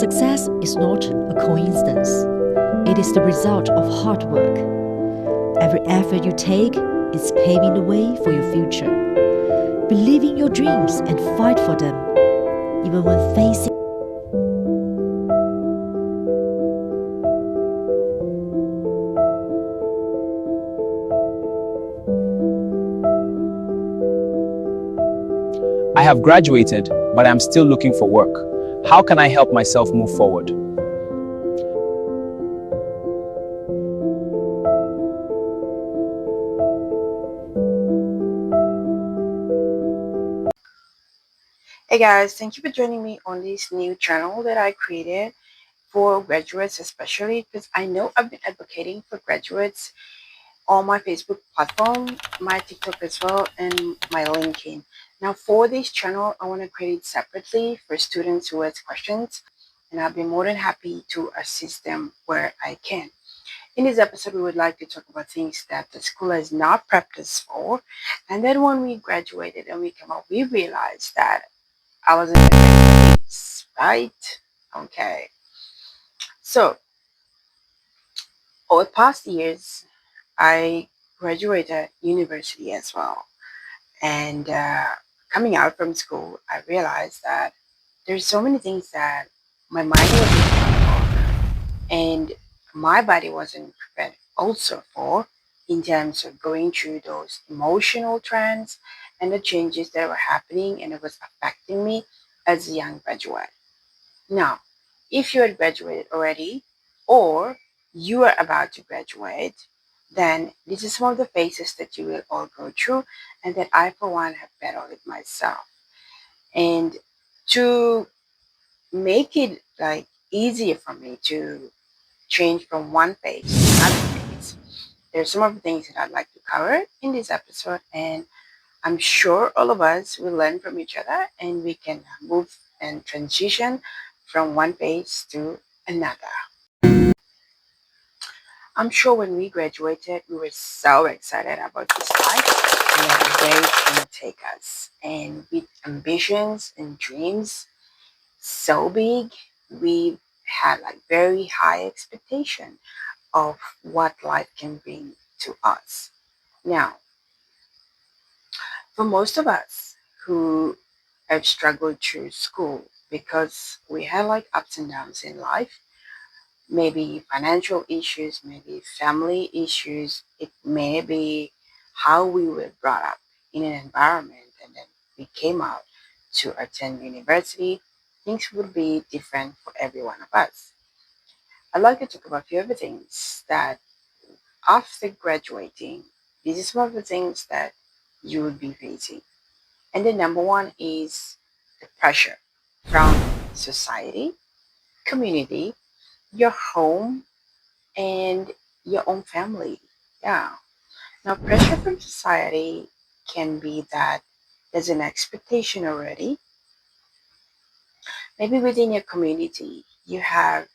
Success is not a coincidence, it is the result of hard work. Every effort you take is paving the way for your future. Believe in your dreams and fight for them, even when facing. I have graduated, but I am still looking for work. How can I help myself move forward? Hey guys, thank you for joining me on this new channel that I created for graduates, especially because I know I've been advocating for graduates on my Facebook platform, my TikTok as well, and my LinkedIn. Now, for this channel, I want to create it separately for students who ask questions, and I'll be more than happy to assist them where I can. In this episode, we would like to talk about things that the school has not prepped us for, and then when we graduated and we came out, we realized that I wasn't ready for this, right? Okay. So, over the past years, I graduated university as well. And coming out from school, I realized that there's so many things that my mind wasn't prepared for, and my body wasn't prepared also for, in terms of going through those emotional trends and the changes that were happening and it was affecting me as a young graduate. Now, if you had graduated already or you are about to graduate, then this is some of the phases that you will all go through and that I, for one, have battled it myself. And to make it like easier for me to change from one phase to another phase, there's some of the things that I'd like to cover in this episode, and I'm sure all of us will learn from each other and we can move and transition from one phase to another. I'm sure when we graduated, we were so excited about this life and where it's going to take us. And with ambitions and dreams so big, we had like very high expectation of what life can bring to us. Now, for most of us who have struggled through school because we had like ups and downs in life, maybe financial issues, maybe family issues, it may be how we were brought up in an environment and then we came out to attend university, things would be different for every one of us. I'd like to talk about a few of the things that after graduating, this is one of the things that you would be facing. And the number one is the pressure from society, community, your home, and your own family. Yeah. Now, pressure from society can be that there's an expectation already. Maybe within your community, you have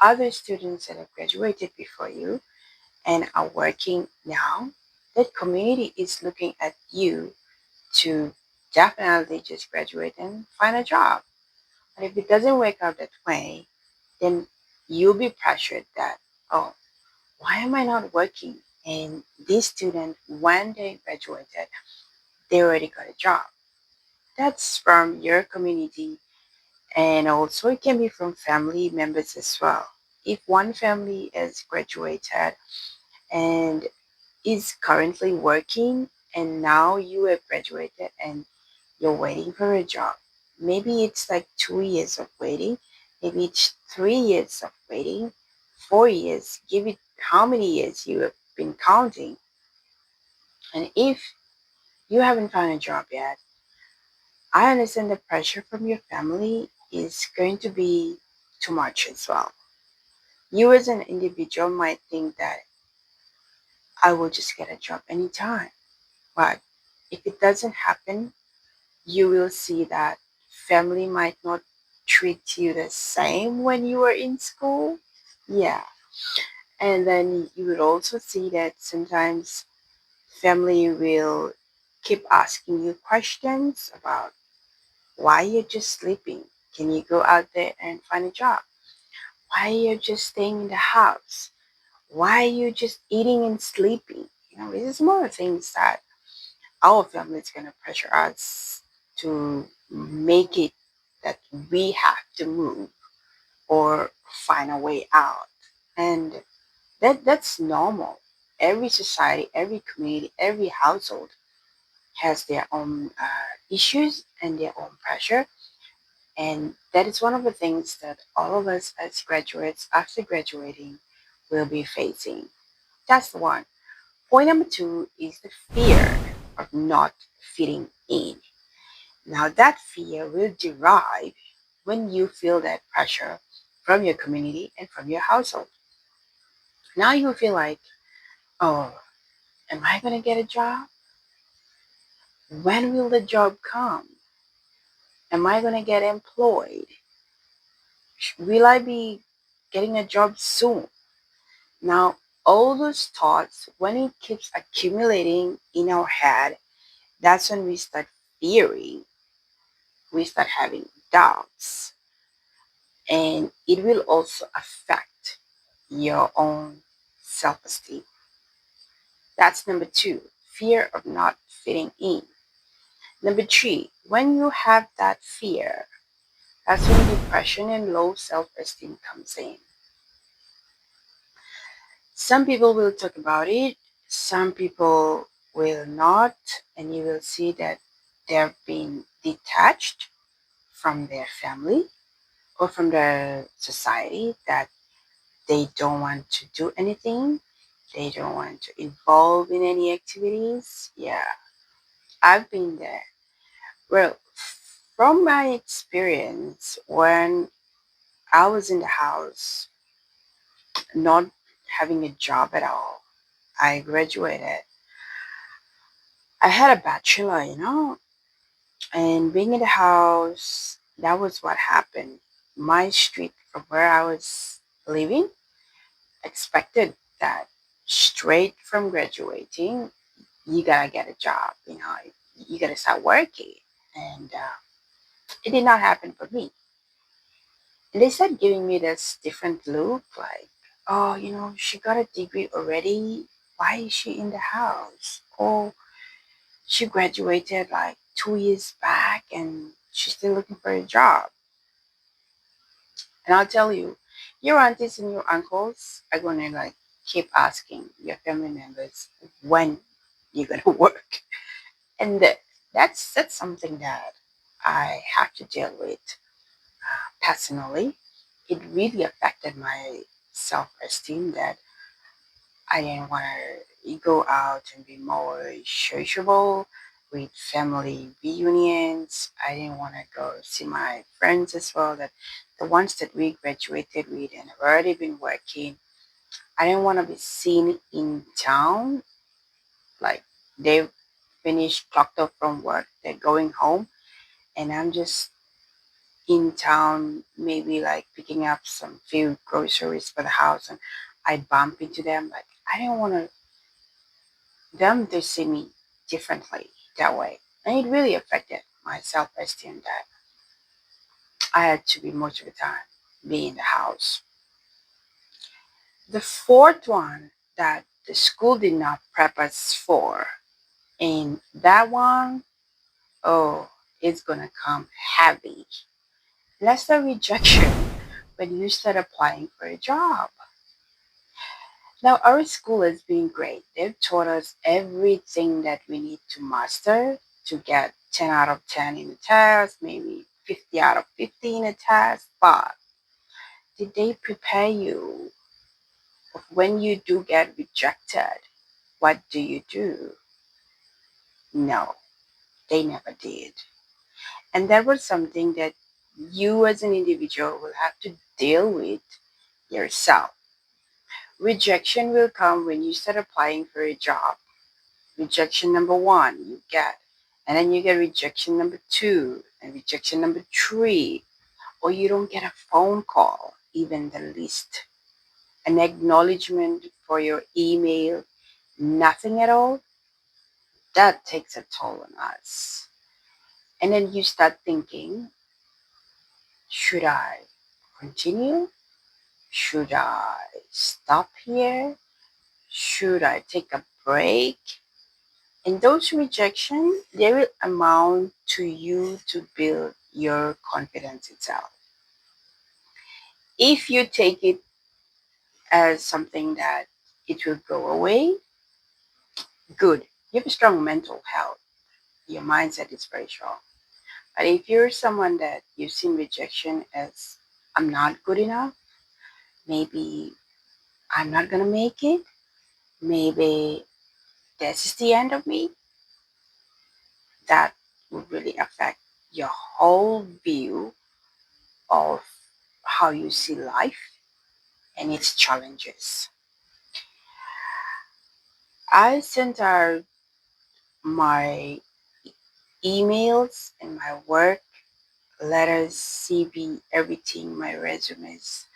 other students that have graduated before you and are working now. That community is looking at you to definitely just graduate and find a job. But if it doesn't work out that way, then you'll be pressured that, oh, why am I not working? And this student, when they graduated, they already got a job. That's from your community, and also it can be from family members as well. If one family has graduated and is currently working, and now you have graduated and you're waiting for a job, maybe it's like 2 years of waiting, maybe it's 3 years of waiting, 4 years, give it how many years you have been counting. And if you haven't found a job yet, I understand the pressure from your family is going to be too much as well. You as an individual might think that I will just get a job anytime. But if it doesn't happen, you will see that family might not treat you the same when you were in school. Yeah. And then you will also see that sometimes family will keep asking you questions about why you're just sleeping. Can you go out there and find a job? Why are you just staying in the house? Why are you just eating and sleeping? It's more things that our family is going to pressure us to make it that we have to move or find a way out. And that's normal. Every society, every community, every household has their own issues and their own pressure. And that is one of the things that all of us as graduates, after graduating, will be facing. That's the one. Point number two is the fear of not fitting in. Now, that fear will derive when you feel that pressure from your community and from your household. Now you feel like, oh, am I going to get a job? When will the job come? Am I going to get employed? Will I be getting a job soon? Now, all those thoughts, when it keeps accumulating in our head, that's when we start fearing, we start having doubts, and it will also affect your own self esteem. That's number two, fear of not fitting in. Number three, when you have that fear, that's when depression and low self esteem comes in. Some people will talk about it, some people will not, and you will see that they're being detached from their family or from the society, that they don't want to do anything, they don't want to involve in any activities. Yeah, I've been there. Well, from my experience, when I was in the house, not having a job at all, I graduated. I had a bachelor, and being in the house, that was what happened. My street from where I was living expected that straight from graduating, you gotta get a job, you gotta start working. And it did not happen for me. And they started giving me this different look like, oh, she got a degree already. Why is she in the house? Oh, she graduated like 2 years back and she's still looking for a job. And I'll tell you, your aunties and your uncles are gonna like keep asking your family members when you're gonna work. And that's something that I have to deal with personally. It really affected my self-esteem that I didn't want to go out and be more sociable with family reunions. I didn't want to go see my friends as well, that the ones that we graduated with and have already been working. I didn't want to be seen in town, like they finished, clocked off from work, they're going home, and I'm just in town, maybe like picking up some few groceries for the house, and I bump into them. Like I didn't want them to see me differently that way, and it really affected my self-esteem. That I had to be most of the time be in the house. The fourth one that the school did not prep us for, and that one, oh, it's gonna come heavy. That's the rejection when you start applying for a job. Now, our school has been great. They've taught us everything that we need to master to get 10 out of 10 in a test, maybe 50 out of 50 in a test. But did they prepare you of when you do get rejected? What do you do? No, they never did. And that was something that you as an individual will have to deal with yourself. Rejection will come when you start applying for a job. Rejection number one, you get. And then you get rejection number two and rejection number three. Or you don't get a phone call, even the least. An acknowledgement for your email, nothing at all. That takes a toll on us. And then you start thinking, Should I continue? Should I stop here? Should I take a break? And those rejections, they will amount to you to build your confidence itself. If you take it as something that it will go away, good. You have a strong mental health. Your mindset is very strong. But if you're someone that you've seen rejection as I'm not good enough, maybe I'm not gonna make it, maybe this is the end of me, that would really affect your whole view of how you see life and its challenges. I sent out my emails and my work, letters, CV, everything, my resumes.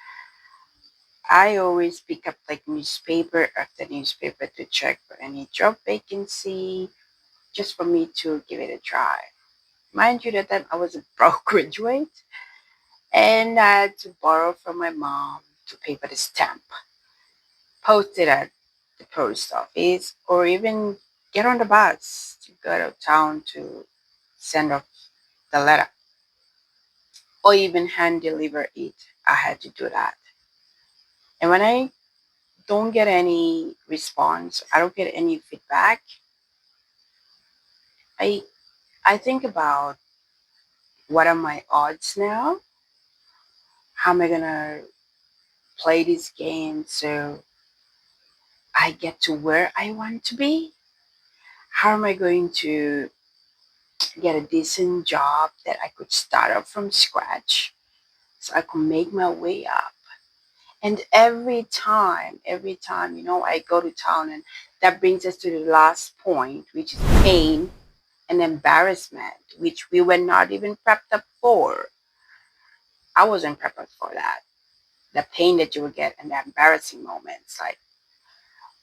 I always pick up like newspaper after newspaper to check for any job vacancy, just for me to give it a try. Mind you, that time I was a broke graduate and I had to borrow from my mom to pay for the stamp, post it at the post office, or even get on the bus to go to town to send off the letter, or even hand deliver it. I had to do that. And when I don't get any response, I don't get any feedback, I I think about what are my odds now? How am I gonna play this game so I get to where I want to be? How am I going to get a decent job that I could start up from scratch so I could make my way up? And every time, I go to town, and that brings us to the last point, which is pain and embarrassment, which we were not even prepped up for. I wasn't prepped up for that. The pain that you will get and the embarrassing moments, like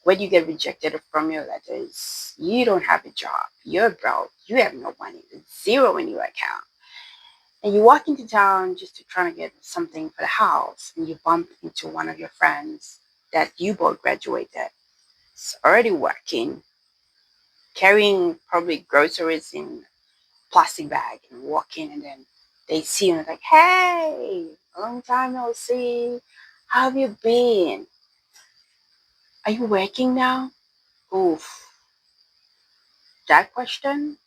when you get rejected from your letters, you don't have a job, you're broke, you have no money, there's zero in your account. And you walk into town just to try to get something for the house, and you bump into one of your friends that you both graduated. It's already working, carrying probably groceries in plastic bag and walking, and then they see you and they're like, hey, a long time no see. How have you been? Are you working now? Oof. That question,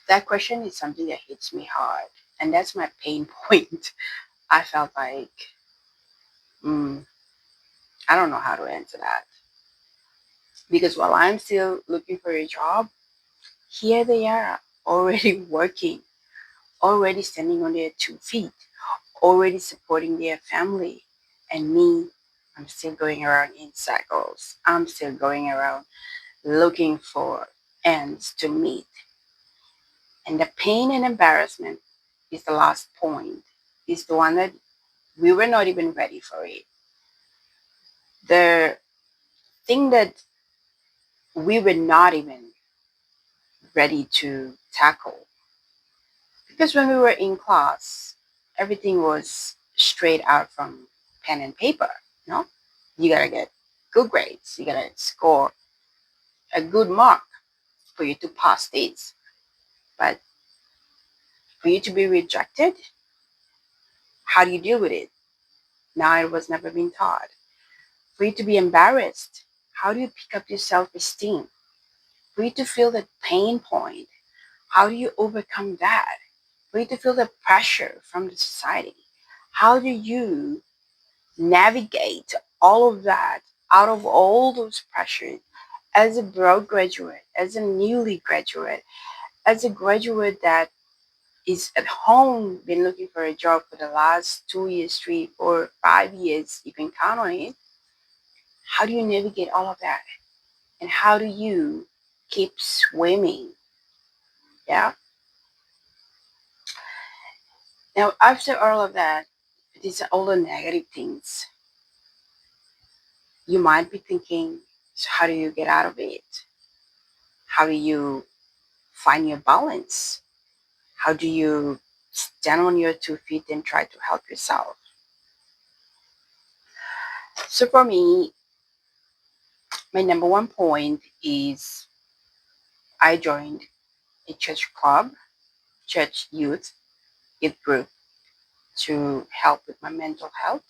that question is something that hits me hard. And that's my pain point. I felt like, mm, I don't know how to answer that. Because while I'm still looking for a job, here they are already working, already standing on their 2 feet, already supporting their family. And me, I'm still going around in circles. I'm still going around looking for ends to meet. And the pain and embarrassment is the last point, is the one that we were not even ready for it. The thing that we were not even ready to tackle. Because when we were in class, everything was straight out from pen and paper, no? You gotta get good grades, you gotta score a good mark for you to pass this. But for you to be rejected, how do you deal with it? Now it was never been taught. For you to be embarrassed, how do you pick up your self-esteem? For you to feel that pain point, how do you overcome that? For you to feel the pressure from the society, how do you navigate all of that out of all those pressures as a broke graduate, as a newly graduate, as a graduate that is at home, been looking for a job for the last 2 years, 3, 4, 5 years, you can count on it. How do you navigate all of that? And how do you keep swimming? Yeah. Now, after all of that, these are all the negative things. You might be thinking, so how do you get out of it? How do you find your balance? How do you stand on your 2 feet and try to help yourself. So for me, my number one point is I joined a church club, church youth group to help with my mental health.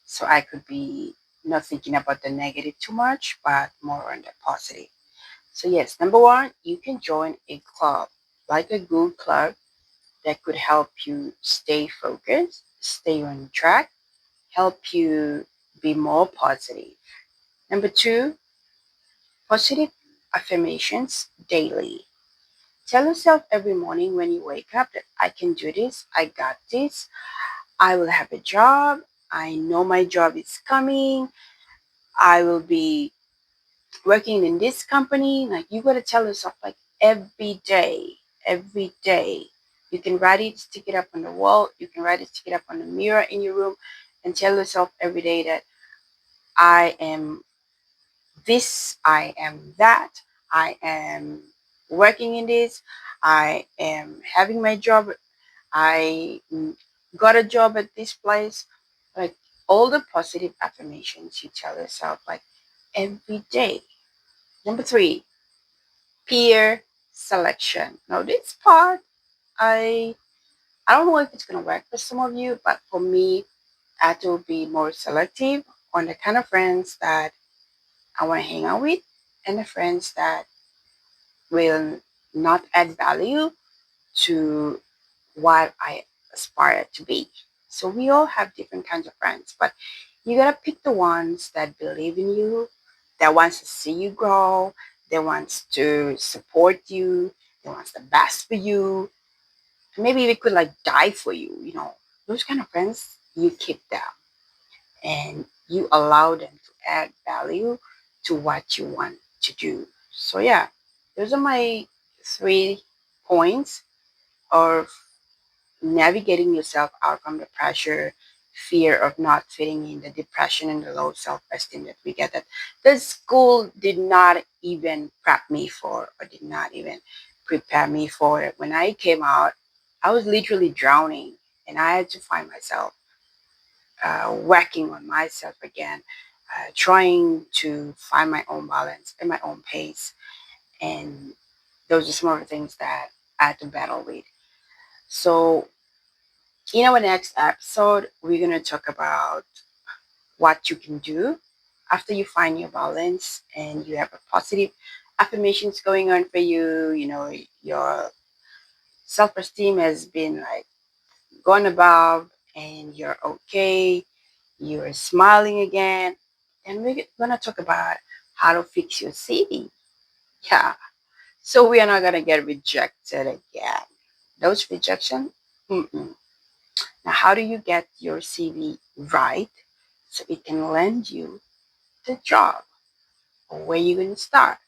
So I could be not thinking about the negative too much, but more on the positive. So yes, number one, you can join a club, like a good club that could help you stay focused, stay on track, help you be more positive. Number two, positive affirmations daily. Tell yourself every morning when you wake up that I can do this, I got this, I will have a job, I know my job is coming, I will be working in this company. Like you gotta tell yourself like every day, every day. You can write it, stick it up on the wall, you can write it, stick it up on the mirror in your room, and tell yourself every day that I am this, I am that, I am working in this, I am having my job, I got a job at this place. Like all the positive affirmations you tell yourself like every day. Number three, peer selection. Now this part, I I don't know if it's gonna work for some of you, but for me, I have to be more selective on the kind of friends that I want to hang out with and the friends that will not add value to what I aspire to be. So we all have different kinds of friends, but you gotta pick the ones that believe in you, that wants to see you grow, that wants to support you, that wants the best for you. Maybe they could like die for you, you know. Those kind of friends, you keep them and you allow them to add value to what you want to do. So yeah, those are my 3 points of navigating yourself out from the pressure, fear of not fitting in, the depression, and the low self-esteem that we get that the school did not even prep me for or did not even prepare me for it. When I came out, I was literally drowning and I had to find myself working on myself again, trying to find my own balance and my own pace. And those are some of the things that I had to battle with. So in our next episode, we're going to talk about what you can do after you find your balance and you have a positive affirmations going on for you. You know, your self esteem has been like gone above and you're okay, you're smiling again. And we're going to talk about how to fix your CV. Yeah. So we are not going to get rejected again. Those rejection, mm-mm. Now, how do you get your CV right so it can land you the job? Or where you going to start?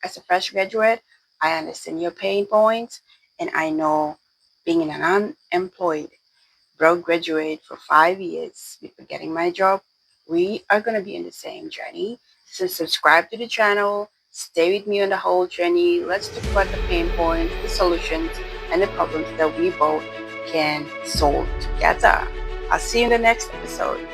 As a fresh graduate, I understand your pain points, and I know being an unemployed broke graduate for 5 years before getting my job, we are going to be in the same journey. So subscribe to the channel, stay with me on the whole journey. Let's talk about the pain points, the solutions, and the problems that we both can solve together. I'll see you in the next episode.